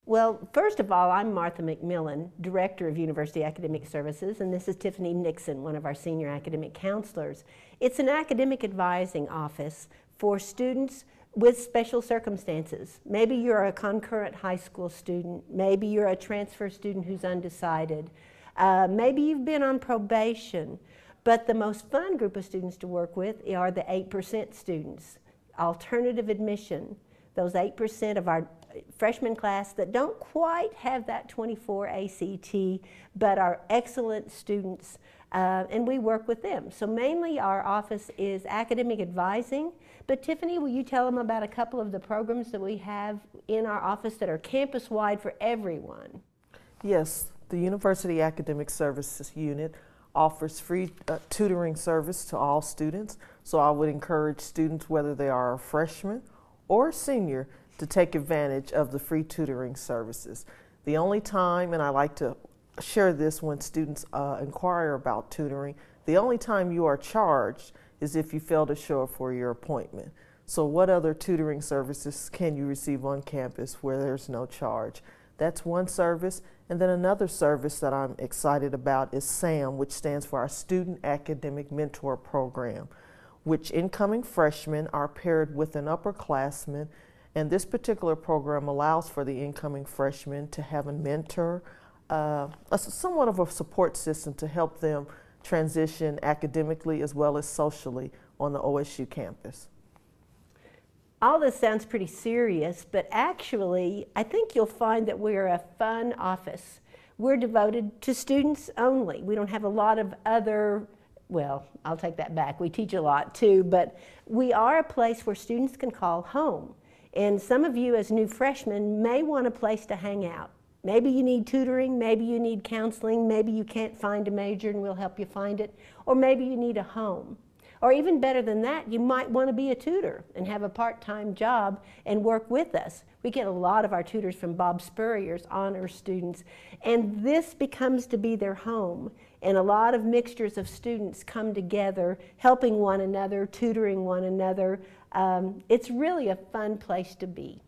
Well, first of all, I'm Martha McMillan, Director of University Academic Services, and this is Tiffany Nixon, one of our senior academic counselors. It's an academic advising office for students with special circumstances. Maybe you're a concurrent high school student, maybe you're a transfer student who's undecided, maybe you've been on probation, but the most fun group of students to work with are the 8% students, alternative admission, those 8% of our freshman class that don't quite have that 24 ACT, but are excellent students, and we work with them. So mainly our office is academic advising, but Tiffany, will you tell them about a couple of the programs that we have in our office that are campus-wide for everyone? Yes, the University Academic Services Unit offers free tutoring service to all students, so I would encourage students, whether they are a freshman or a senior, to take advantage of the free tutoring services. The only time, and I like to share this when students inquire about tutoring, the only time you are charged is if you fail to show up for your appointment. So what other tutoring services can you receive on campus where there's no charge? That's one service. And then another service that I'm excited about is SAM, which stands for our Student Academic Mentor Program, which incoming freshmen are paired with an upperclassman. And this particular program allows for the incoming freshmen to have a mentor, somewhat of a support system to help them transition academically as well as socially on the OSU campus. All this sounds pretty serious, but actually, I think you'll find that we're a fun office. We're devoted to students only. We don't have a lot of other, well, I'll take that back. We teach a lot too, but we are a place where students can call home. And some of you as new freshmen may want a place to hang out. Maybe you need tutoring, maybe you need counseling, maybe you can't find a major and we'll help you find it, or maybe you need a home. Or even better than that, you might want to be a tutor and have a part-time job and work with us. We get a lot of our tutors from Bob Spurrier's honors students, and this becomes to be their home. And a lot of mixtures of students come together, helping one another, tutoring one another. It's really a fun place to be.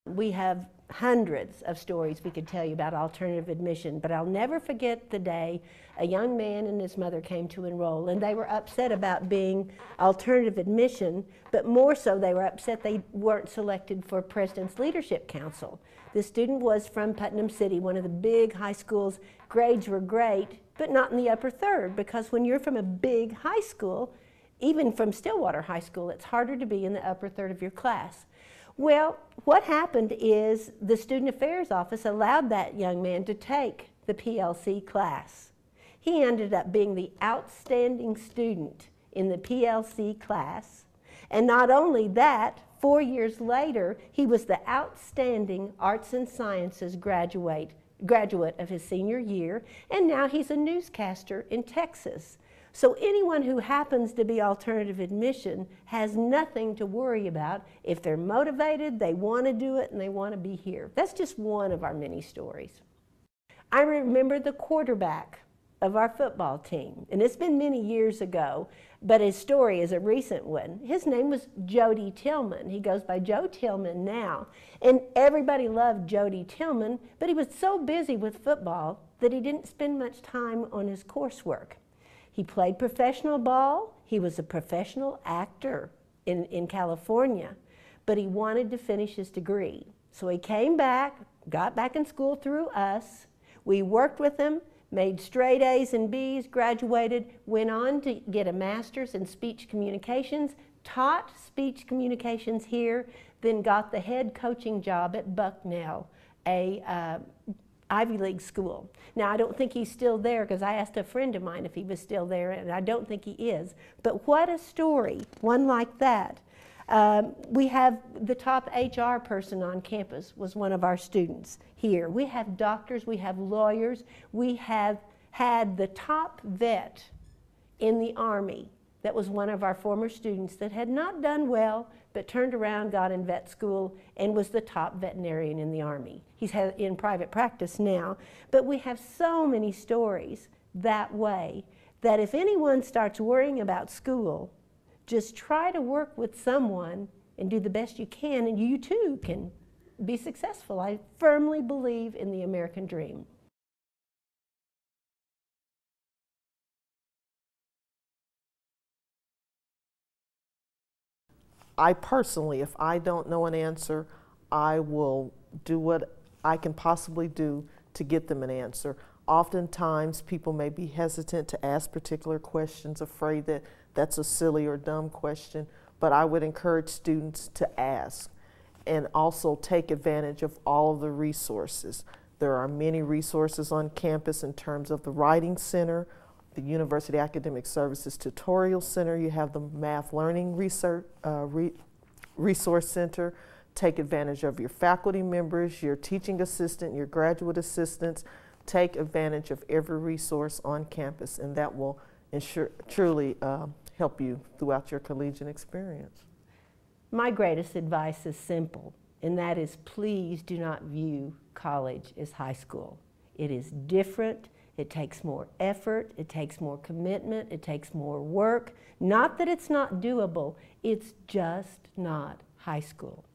We have hundreds of stories we could tell you about alternative admission, but I'll never forget the day a young man and his mother came to enroll, and they were upset about being alternative admission, but more so they were upset they weren't selected for President's Leadership Council. The student was from Putnam City, one of the big high schools. Grades were great, but not in the upper third, because when you're from a big high school, even from Stillwater High School, it's harder to be in the upper third of your class. Well, what happened is the Student Affairs Office allowed that young man to take the PLC class. He ended up being the outstanding student in the PLC class, and not only that, 4 years later, he was the outstanding Arts and Sciences graduate of his senior year, and now he's a newscaster in Texas. So anyone who happens to be alternative admission has nothing to worry about. If they're motivated, they want to do it, and they want to be here. That's just one of our many stories. I remember the quarterback of our football team, and it's been many years ago, but his story is a recent one. His name was Jody Tillman. He goes by Joe Tillman now, and everybody loved Jody Tillman, but he was so busy with football that he didn't spend much time on his coursework. He played professional ball. He was a professional actor in California, but he wanted to finish his degree. So he came back, got back in school through us. We worked with him, made straight A's and B's, graduated, went on to get a master's in speech communications, taught speech communications here, then got the head coaching job at Bucknell, a Ivy League school. Now, I don't think he's still there, because I asked a friend of mine if he was still there, and I don't think he is. But what a story, one like that. We have the top HR person on campus was one of our students here. We have doctors, we have lawyers, we have had the top vet in the Army that was one of our former students that had not done well, but turned around, got in vet school, and was the top veterinarian in the Army. He's in private practice now, but we have so many stories that way that if anyone starts worrying about school, just try to work with someone and do the best you can, and you too can be successful. I firmly believe in the American dream. I personally, if I don't know an answer, I will do what I can possibly do to get them an answer. Oftentimes, people may be hesitant to ask particular questions, afraid that that's a silly or dumb question, but I would encourage students to ask and also take advantage of all of the resources. There are many resources on campus in terms of the Writing Center, the University Academic Services Tutorial Center. You have the Math Learning Resource Center. Take advantage of your faculty members, your teaching assistant, your graduate assistants. Take advantage of every resource on campus, and that will truly help you throughout your collegiate experience. My greatest advice is simple, and that is please do not view college as high school. It is different. It takes more effort, it takes more commitment, it takes more work. Not that it's not doable, it's just not high school.